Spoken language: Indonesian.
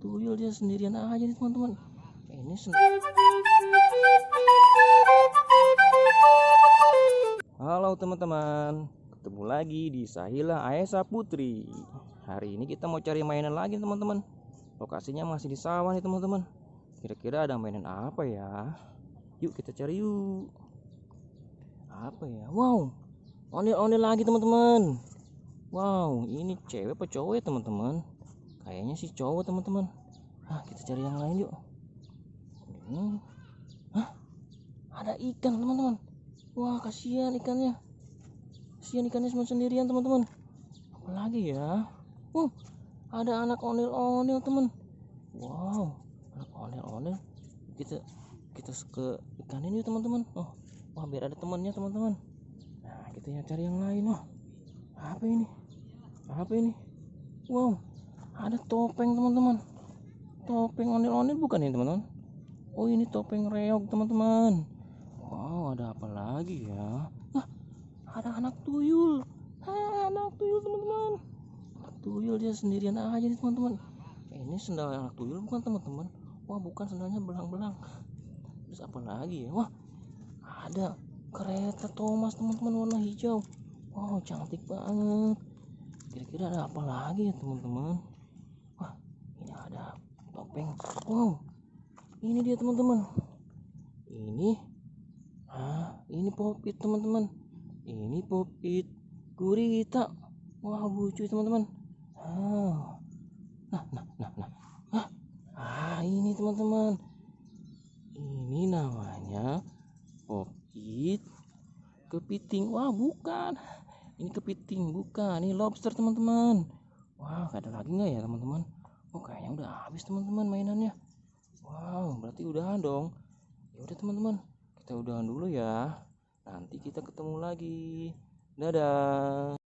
tuyul dia sendirian aja nih teman-teman. Ini Halo teman-teman, ketemu lagi di Sahila Aesa Putri. Hari ini kita mau cari mainan lagi teman-teman. Lokasinya masih di sawah nih teman-teman. Kira-kira ada mainan apa ya? Yuk kita cari yuk. Apa ya? Wow, ondel-ondel lagi teman-teman. Wow, ini cewek apa cowok ya teman-teman? Kayaknya sih cowok teman-teman. Kita cari yang lain yuk. Ada ikan teman-teman. Wah, kasihan ikannya. Kasihan ikannya cuma sendirian teman-teman. Apalagi ya? Ada anak ondel-ondel teman. Wow, anak ondel-ondel. Kita ke ikan ini teman-teman. Wah, biar ada temannya teman-teman. Nah, kita yang cari yang lain. Apa ini? Wow, ada topeng teman-teman. Topeng ondel-ondel bukan ini teman-teman? Oh, ini topeng reog teman-teman. Wow, ada apa lagi ya? Ada anak tuyul. Anak tuyul teman-teman. Anak tuyul dia sendirian aja nih teman-teman. Ini sendal anak tuyul bukan teman-teman? Wah, bukan, sendalnya belang-belang. Terus apa lagi ya? Wah, ada kereta Thomas teman-teman warna hijau. Wow, cantik banget. Kira-kira ada apa lagi ya teman-teman? Wah, ini ada topeng. Wow, ini dia teman-teman. Ini popit teman-teman. Ini popit gurita. Wah, lucu teman-teman. Ini teman-teman. Ini namanya popit kepiting. Wah, bukan. Ini kepiting, bukan. Ini lobster teman-teman. Wah, ada lagi nggak ya teman-teman? Kayaknya udah habis teman-teman mainannya. Wow, berarti udahan dong. Ya udah teman-teman, kita udahan dulu ya. Nanti kita ketemu lagi. Dadah.